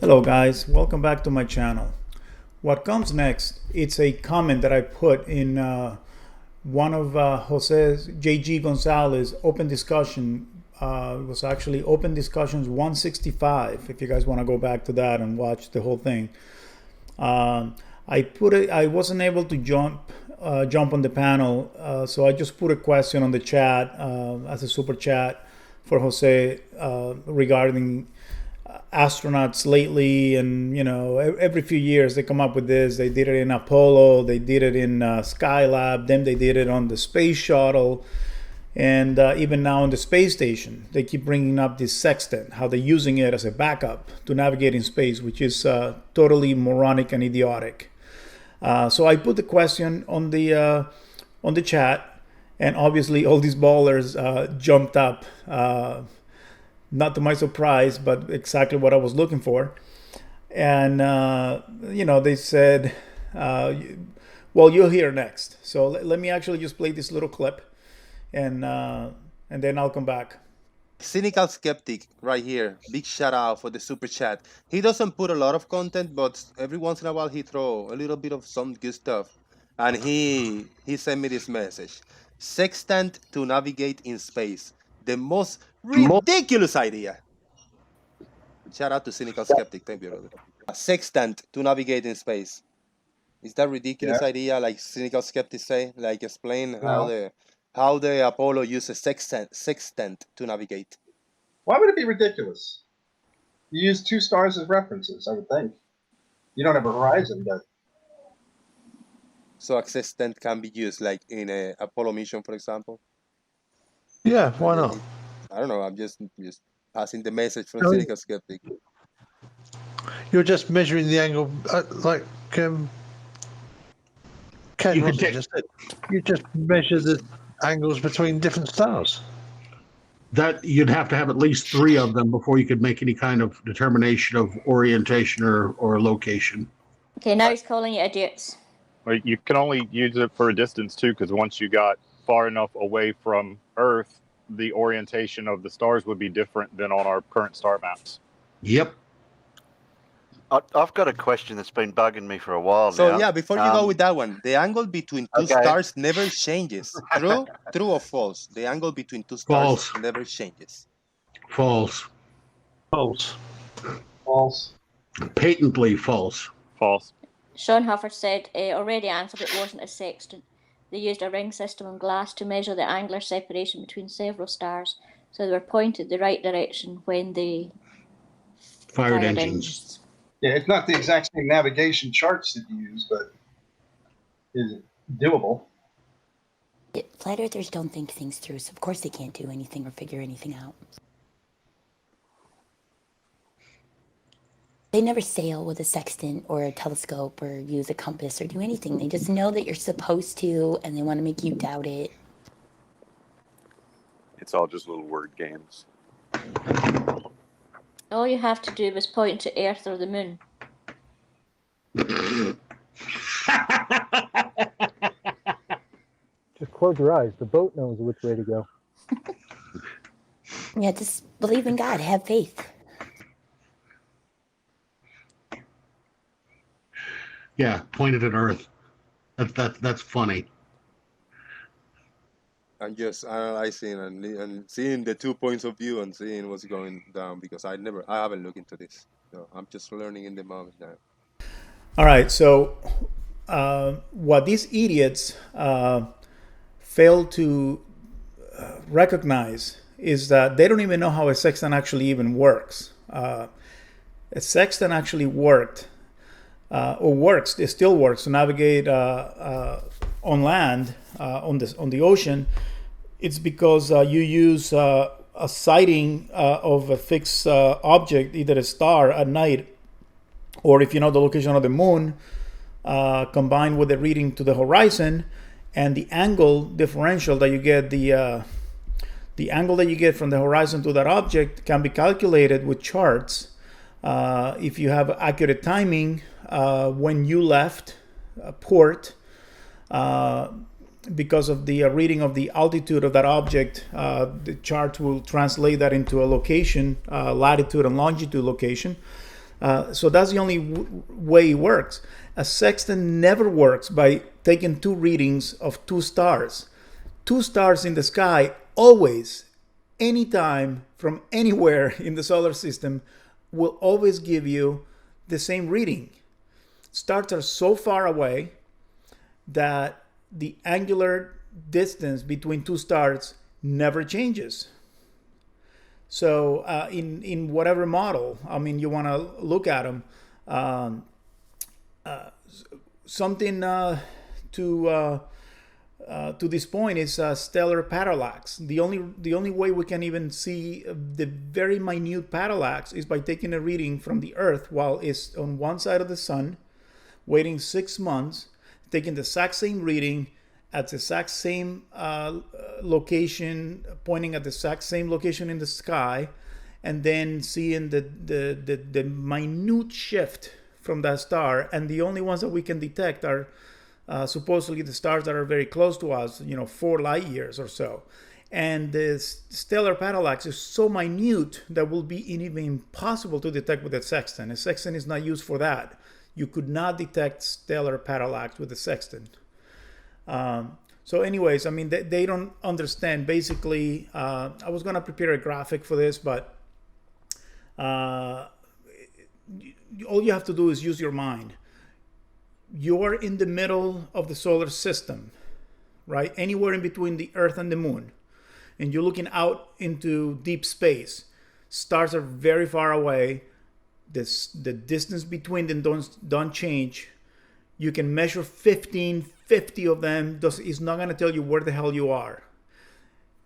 Hello guys, welcome back to my channel. What comes next, it's a comment that I put in one of Jose's, JG Gonzalez open discussion. It was actually open discussions 165, if you guys want to go back to that and watch the whole thing. I wasn't able to jump on the panel, so I just put a question on the chat as a super chat for Jose regarding astronauts lately, and every few years they come up with this. They did it in Apollo, they did it in Skylab, then they did it on the space shuttle, and even now on the space station they keep bringing up this Sextant, how they're using it as a backup to navigate in space, which is totally moronic and idiotic. So I put the question on the chat, and obviously all these ballers jumped up, not to my surprise, but exactly what I was looking for. And they said, well, you'll hear next. So let me actually just play this little clip, and then I'll come back. Cynical Skeptic right here. Big shout out for the super chat. He doesn't put a lot of content, but every once in a while he throw a little bit of some good stuff. And he sent me this message. Sextant to navigate in space. The most ridiculous idea. Shout out to Cynical Skeptic. Thank you, brother. Sextant to navigate in space. Is that ridiculous idea, like Cynical Skeptic say? Like explain how the Apollo uses sextant to navigate. Why would it be ridiculous? You use two stars as references, I would think. You don't have a horizon, but... So sextant can be used like in a Apollo mission, for example? Yeah, why not? I don't know, I'm just passing the message from Cynical Skeptic. You're just measuring the angle, like Ken just said. You just measure the angles between different stars. That you'd have to have at least 3 of them before you could make any kind of determination of orientation or location. Okay, now he's calling you idiots. Well, you can only use it for a distance too, because once you got far enough away from Earth, the orientation of the stars would be different than on our current star maps. Yep. I've got a question that's been bugging me for a while now. So yeah, before you go with that one, the angle between two stars never changes. True or false? The angle between two stars never changes. False. False. False. Patently false. False. Shawn Hufford said, already answered, it wasn't a sextant. They used a ring system and glass to measure the angular separation between several stars, so they were pointed the right direction when they fired engines. Yeah, it's not the exact same navigation charts that you use, but is it doable? Flat earthers don't think things through, so of course they can't do anything or figure anything out. They never sail with a sextant or a telescope or use a compass or do anything. They just know that you're supposed to, and they want to make you doubt it. It's all just little word games. all you have to do is point to Earth or the moon. Just close your eyes. The boat knows which way to go. Yeah, just believe in God. Have faith. Yeah, pointed at Earth. That's funny. I'm just analyzing and seeing the 2 points of view and seeing what's going down, because I haven't looked into this. So I'm just learning in the moment now. All right, so what these idiots fail to recognize is that they don't even know how a sextant actually even works. A sextant actually worked, or works, it still works to navigate on land, on the ocean. It's because you use a sighting of a fixed object, either a star at night, or if you know the location of the moon, combined with the reading to the horizon, and the angle differential that you get, the angle that you get from the horizon to that object can be calculated with charts. If you have accurate timing when you left port, because of the reading of the altitude of that object, the chart will translate that into a location, latitude and longitude location. So that's the only way it works. A sextant never works by taking two readings of two stars. Two stars in the sky always, anytime, from anywhere in the solar system, will always give you the same reading. Stars are so far away that the angular distance between two stars never changes. So in whatever model, I mean, you want to look at them, something to this point is stellar parallax. The only way we can even see the very minute parallax is by taking a reading from the Earth while it's on one side of the sun, waiting 6 months, taking the exact same reading at the exact same location, pointing at the exact same location in the sky, and then seeing the minute shift from that star. And the only ones that we can detect are supposedly the stars that are very close to us, 4 light years or so. And the stellar parallax is so minute that will be even impossible to detect with a sextant. A sextant is not used for that. You could not detect stellar parallax with a sextant. So anyways, I mean, they don't understand. Basically, I was going to prepare a graphic for this, but all you have to do is use your mind. You're in the middle of the solar system, right? Anywhere in between the Earth and the Moon. And you're looking out into deep space. Stars are very far away. The distance between them don't change. You can measure 50 of them. It's not going to tell you where the hell you are.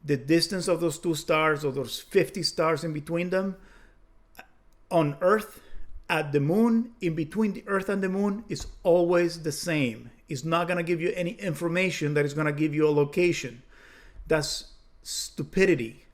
The distance of those two stars, or those 50 stars in between them, on Earth, at the Moon, in between the Earth and the Moon, is always the same. It's not going to give you any information that is going to give you a location. That's stupidity.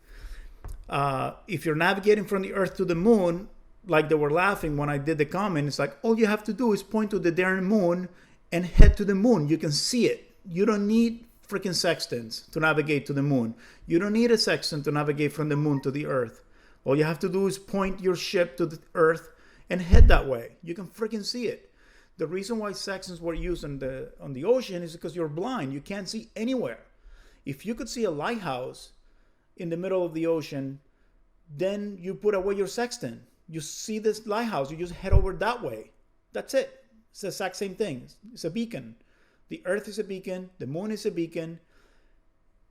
If you're navigating from the Earth to the Moon, like they were laughing when I did the comment, it's like, all you have to do is point to the darn moon and head to the moon. You can see it. You don't need freaking sextants to navigate to the moon. You don't need a sextant to navigate from the moon to the Earth. All you have to do is point your ship to the Earth and head that way. You can freaking see it. The reason why sextants were used on the ocean is because you're blind. You can't see anywhere. If you could see a lighthouse in the middle of the ocean, then you put away your sextant. You see this lighthouse, you just head over that way. That's it. It's the exact same thing. It's a beacon. The Earth is a beacon. The moon is a beacon.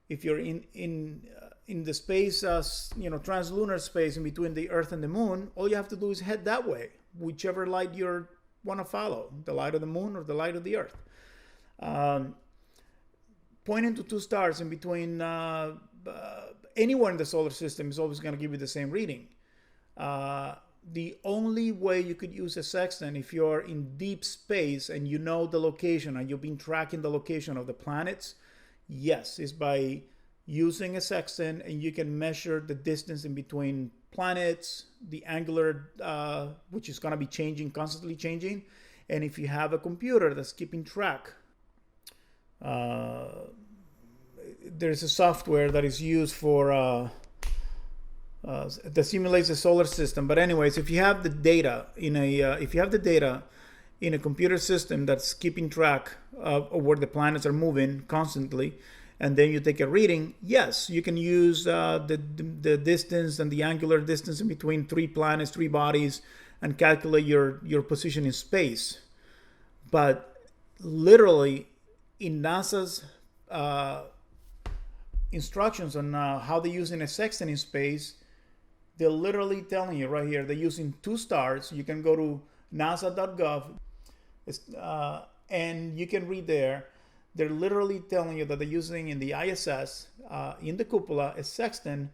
If you're in the space, translunar space in between the Earth and the moon, all you have to do is head that way, whichever light you want to follow, the light of the moon or the light of the Earth. Pointing to two stars in between anywhere in the solar system is always going to give you the same reading. The only way you could use a sextant if you're in deep space and you know the location and you've been tracking the location of the planets, yes, is by using a sextant, and you can measure the distance in between planets, the angular, which is going to be changing, constantly changing. And if you have a computer that's keeping track, there's a software that is used for that simulates the solar system. But anyways, if you have the data in a computer system that's keeping track of where the planets are moving constantly, and then you take a reading, yes, you can use the distance and the angular distance in between three planets, three bodies, and calculate your position in space. But literally, in NASA's instructions on how they're using a sextant in space, they're literally telling you right here, they're using two stars. You can go to nasa.gov and you can read there. They're literally telling you that they're using in the ISS, in the cupola, a sextant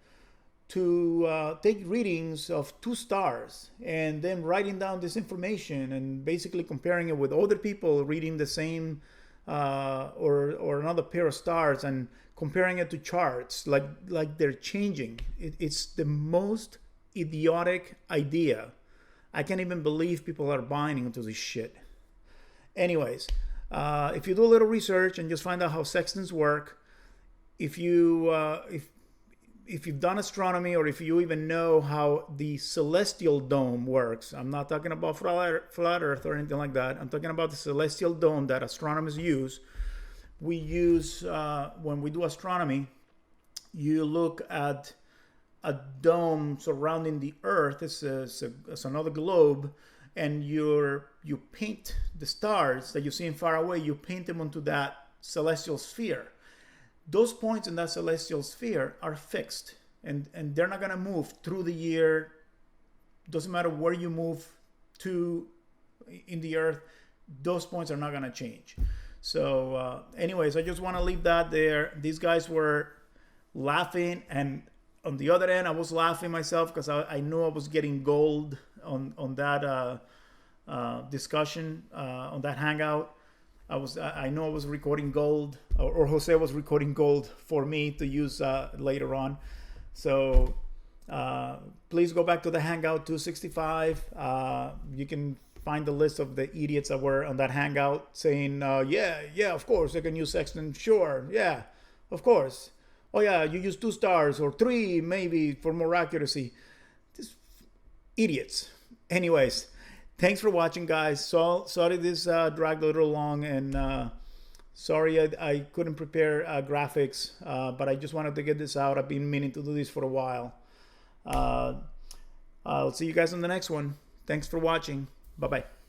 to take readings of two stars and then writing down this information and basically comparing it with other people reading the same or another pair of stars and comparing it to charts like they're changing. It's the most idiotic idea. I can't even believe people are buying into this shit. Anyways, if you do a little research and just find out how sextants work, if if you've done astronomy, or if you even know how the celestial dome works, I'm not talking about flat Earth or anything like that. I'm talking about the celestial dome that astronomers use. We use, when we do astronomy, you look at a dome surrounding the Earth. It's another globe, and you paint the stars that you see far away. You paint them onto that celestial sphere. Those points in that celestial sphere are fixed, and they're not going to move through the year. Doesn't matter where you move to in the Earth, those points are not going to change. So anyways, I just want to leave that there. These guys were laughing, and on the other end, I was laughing myself because I knew I was getting gold on that discussion, on that hangout. I know I was recording gold, or Jose was recording gold for me to use later on. So please go back to the Hangout 265. You can find the list of the idiots that were on that Hangout saying, yeah, of course, I can use Sextant. Sure, yeah, of course. Oh, yeah, you use 2 stars or 3 maybe for more accuracy. Just idiots. Anyways, thanks for watching, guys. So sorry this dragged a little long, and sorry I couldn't prepare graphics, but I just wanted to get this out. I've been meaning to do this for a while. I'll see you guys on the next one. Thanks for watching. Bye-bye.